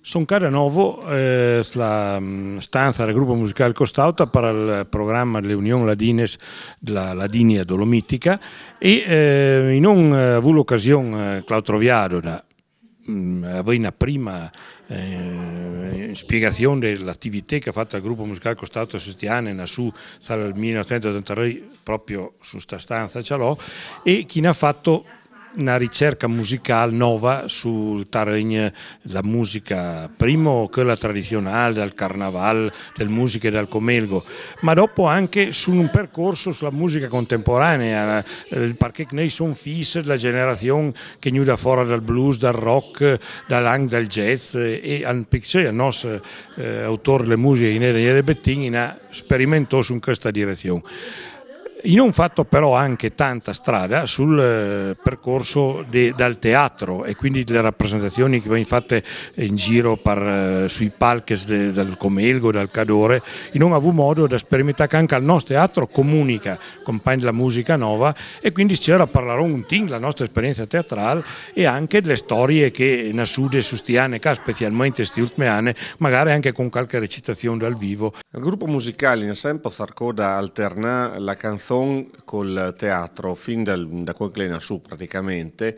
Sono cada nuovo la stanza del gruppo musicale Costauta per il programma delle Unioni Ladines della Ladinia Dolomitica e non ho avuto l'occasione che l'ho trovato da avere una prima spiegazione dell'attività che ha fatto il gruppo musicale Costauta Sustiane su dal 1983 proprio su sta stanza ce l'ho e chi ne ha fatto una ricerca musicale nuova sul terreno della musica, primo quella tradizionale, dal carnaval, delle musiche dal Comelgo, ma dopo anche su un percorso sulla musica contemporanea, perché noi sono figli della generazione che da fuori dal blues, dal rock, dal jazz e al il nostro autore delle musiche Daniele Bettini ha sperimentato su questa direzione. Io ho fatto però anche tanta strada sul percorso dal teatro e quindi delle rappresentazioni che vengono fatte in giro sui palchi dal Comelgo, dal Cadore. Io non ho avuto modo di sperimentare che anche il nostro teatro comunica con la musica nuova e quindi c'era parlare un ting la nostra esperienza teatrale e anche delle storie che in Sud e Sustiane, specialmente questi ultimi anni, magari anche con qualche recitazione dal vivo. Il gruppo musicale in sempre cercò di alternare la canzone col teatro fin da quel che è su praticamente,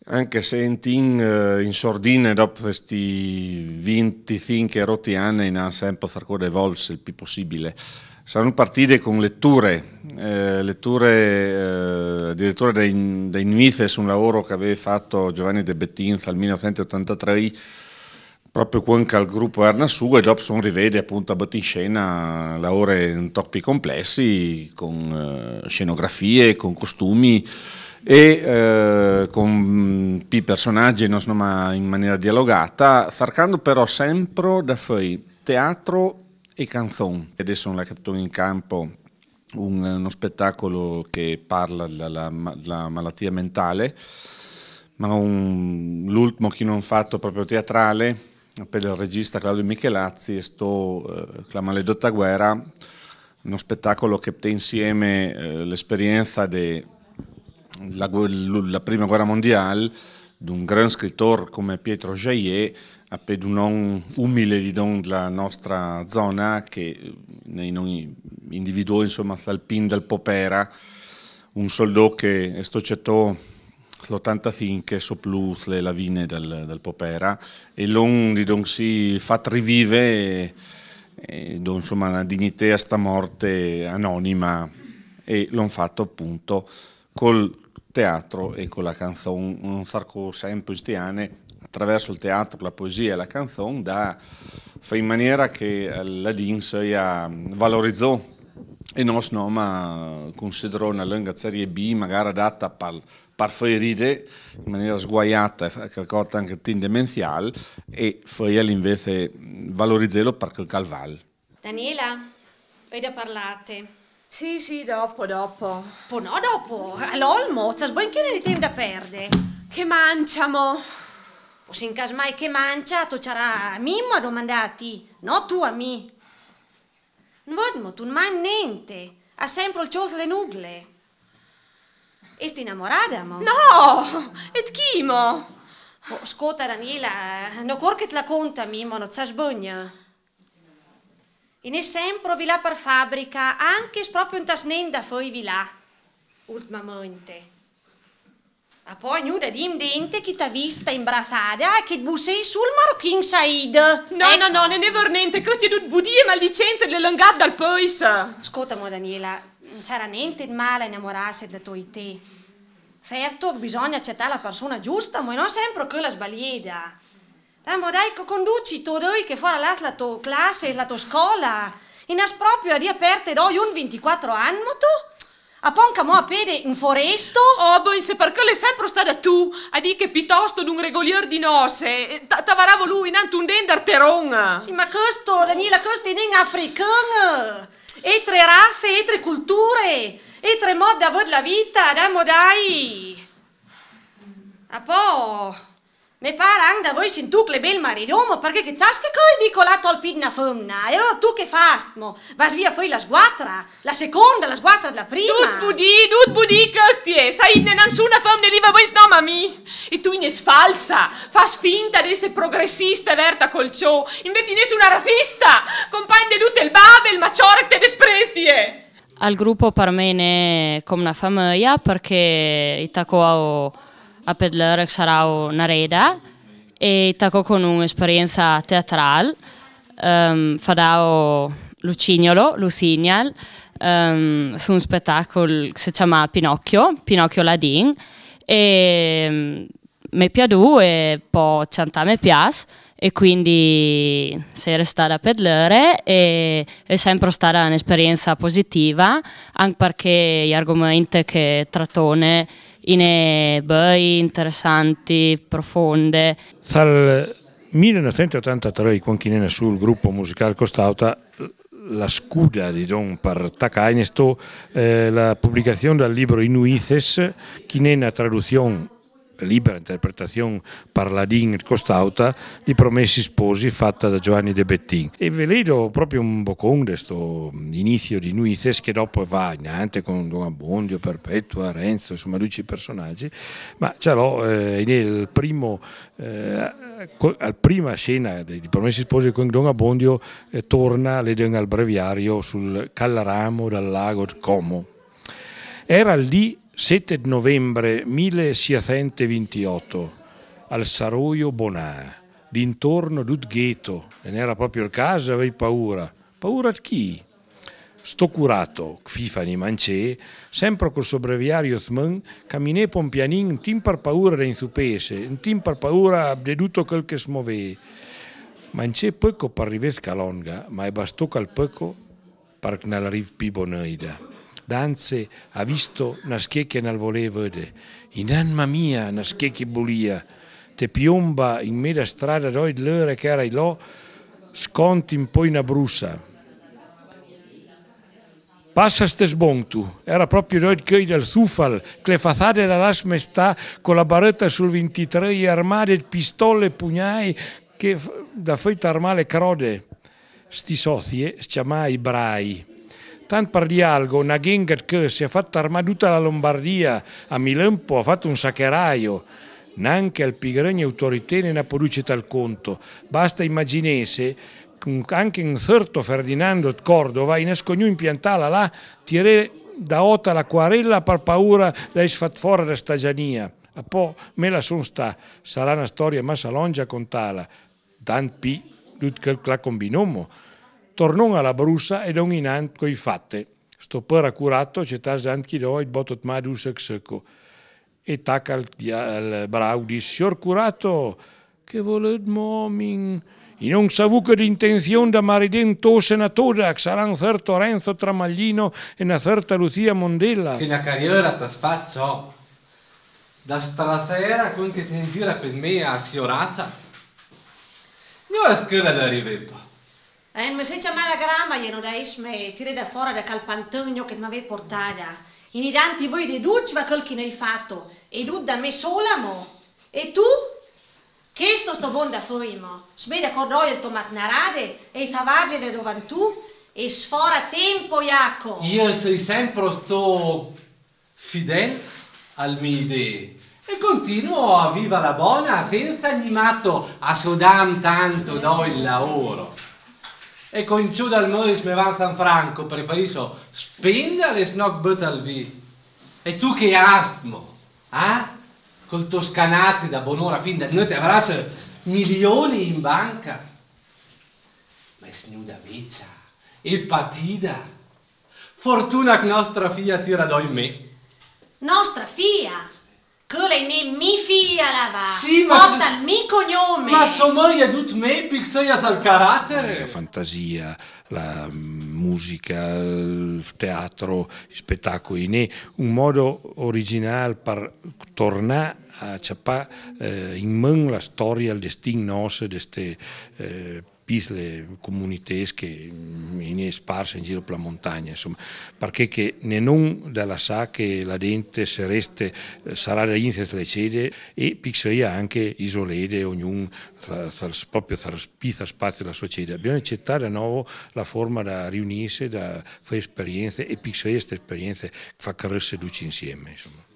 anche se in sordine dopo questi 25 anni ha sempre cercato di evolversi il più possibile. Sono partite con letture addirittura dei Nuices, un lavoro che aveva fatto Giovanni De Bettinza nel 1983 proprio quando il gruppo era su e dopo sono rivede appunto a battere in scena lavori in troppi complessi con scenografie, con costumi e con più personaggi insomma, in maniera dialogata, cercando però sempre da fare teatro e canzone. Adesso l'ha capito in campo uno spettacolo che parla della malattia mentale, ma l'ultimo che non ho fatto proprio teatrale per il regista Claudio Michelazzi è La maledotta guerra, uno spettacolo che mette insieme l'esperienza della prima guerra mondiale di un gran scrittore come Pietro Jaillet per un non umile della nostra zona che noi individuò insomma dal pin del Popera, un soldato che è stato l'85 soplu le lavine del Popera e l'on si fa rivive insomma una dignità a sta morte anonima e l'ho fatto appunto col teatro e con la canzone, un sarco sempre stiane attraverso il teatro, la poesia e la canzone da fare in maniera che la DIN sia valorizzò e non ma considerò una lunga serie B magari adatta per fare ride in maniera sguaiata e qualcosa anche demenziale e poi invece valorizzarlo per quel calval. Daniela, vuoi da parlate? Sì, dopo. Po no, dopo, all'olmo, c'è sbonchione di tempo da perdere. Che manciamo? O se in caso mai che mancia, tu c'era Mimmo a domandati, no tu a me. Non vodmo, tu non mai niente, ha sempre il ciotto le nugle. E sti innamorata, mo? No, et chi mo? Oh, ascolta Daniela, no cor che te la conta Mimmo, non c'è sbogna. In è sempre vi là per fabbrica, anche proprio in tasnenda poi vi là, ultimamente. A poi nuda di dente che t'ha vista imbarazzata e che bussei sul Marocchin Said. No, ecco. No, non è vero niente, questi due budie maldicenti le langate dal paese. Ascolta, Daniela, non sarà niente di male innamorarsi della tua idea. Certo, bisogna accettare la persona giusta, ma non sempre quella sbagliata. Ma dai, conduci tu che fuori la tua classe e la tua scuola. In as proprio a di aperte doi un 24 anni, tu? A ponca mo a piede in foresto? Oh, boh, se perché l'è sempre stata tu, a di che piuttosto d'un regolier di nozze, t'avaravo lui in un dendar teron. Sì, ma questo, Daniela, questo è in africano. E tre razze, e tre culture, e tre modi da avere la vita, dai. A po', Mi pare anche da voi se tu che bel maridomo, perché che sai che coi vicolato al pinna femmina? E allora tu che fai? Vas via poi la sguatra, la seconda, la sguatra della prima. Tut budi, costie, sai nessuna femmina riva voi no, mami. E tu ne sfalsa, fas finta di essere progressista e verta col ciò, invece nessuna razzista, compagno di tutto il babel, ma ciò te desprezie. Al gruppo per me è come una famiglia perché itako a pedlare sarà una reda e itako con un'esperienza teatrale fadao Lucignal su un spettacolo che si chiama Pinocchio Ladin e mi piaciuto e poi cantare mi piace e quindi sei restata a pedlare e è sempre stata un'esperienza positiva anche perché gli argomenti che trattone in bei interessanti, profonde. Dal 1983, quando era sul gruppo musicale Costauta, la scuda di Don per Tacaine sto la pubblicazione del libro Inuices, che è una traduzione libera interpretazione per ladin e Costauta di Promessi Sposi fatta da Giovanni De Bettin e ve vedo proprio un boccone di questo inizio di Nuices che dopo va niente con Don Abbondio, Perpetua, Renzo, insomma 12 personaggi, ma ce l'ho nel primo alla prima scena di Promessi Sposi con Don Abbondio torna l'Eden al breviario sul Callaramo dal lago Como. Era lì 7 novembre 1628 al Saroio Bonà, d'intorno d'ut ghetto, e n'era proprio il caso, avevi paura. Paura di chi? Sto curato, Fifani Mancè, sempre col suo breviario Zmen, camminè un pianin, un tim per paura da insupese, un tim per paura di tutto quel che smuove. Mancè poco per arrivare calonga, ma è bastò cal poco per non arrivi più boneida. Danze ha visto una schecchia nel voleva vedere, in anima mia una schecchia bulia, te piomba in mezza strada doi l'ore che era là, sconti un po' in brussa. Passa ste sbontu, era proprio doi che del Zufall, che le fazzate della smestà con la barretta sul 23 e armate pistole e pugnai che da feita armale crode. Sti sozie si chiamava i Brai. Tant per di algo, una gang che si è fatta armare tutta la Lombardia, a Milempo ha fatto un saccheraio, neanche al pigregno autorità ne ha potuto tal conto, basta immaginese, anche un certo Ferdinando di Cordova, in escognu impiantala là, tirare da ota l'acquarella per paura da sfat fuori da stagiania, a po' me la son sta, sarà una storia massa longa contala, tant pi, tutto che la combinommo. Tornò alla brussa e non in ant coi fatte. Sto per accurato c'è anche il botot madus secco. E tacca al brau di signor curato, che volete momin? E non savuto di intenzione da maridento senatore, che sarà un certo Renzo Tramaglino e una certa Lucia Mondella. Che la carriera ti faccio da strasera con che ti gira per me a Siorata. Io a scuola da rivepo. Mi sei chiamata la gramma, io non mi tirare da fuori da calpantogno che mi avevi portata. In idanti voi di duci va quel che ne hai fatto. E tu da me sola, mo. E tu? Che sto buon da fuori, mo. Smeda cordoglio il tomat narade e i favarli le dovantù e sfora tempo, Iaco. Io sei sempre sto fidel al mie idee. E continuo a vivere la buona senza animato a sodam tanto do il lavoro. E con ciò dal modo mi va San Franco, preferisco spendere e snoc buttal via. E tu che astmo, col toscanati da buon'ora fin da noi ti avrai milioni in banca. Ma è snuda vecchia, e patida. Fortuna che nostra figlia tira do in me. Nostra figlia? Quella è mi figlia la va. Sì, ma porta il mio cognome. Ma so moglie tut me, pixoia dal carattere. La fantasia, la musica, il teatro, gli spettacoli, ne un modo originale per tornare a ciappare in man la storia, il destino nostro di queste piccole comunità che in sparse in giro per la montagna, insomma, perché che non dalla sa che la gente se reste sarà da inizio le cede e pixia anche isolate, ognuno proprio tra spazio della società. Bisogna accettare di nuovo la forma da riunirsi, da fare esperienze e pixia queste esperienze che fa crescere tutti insieme, insomma.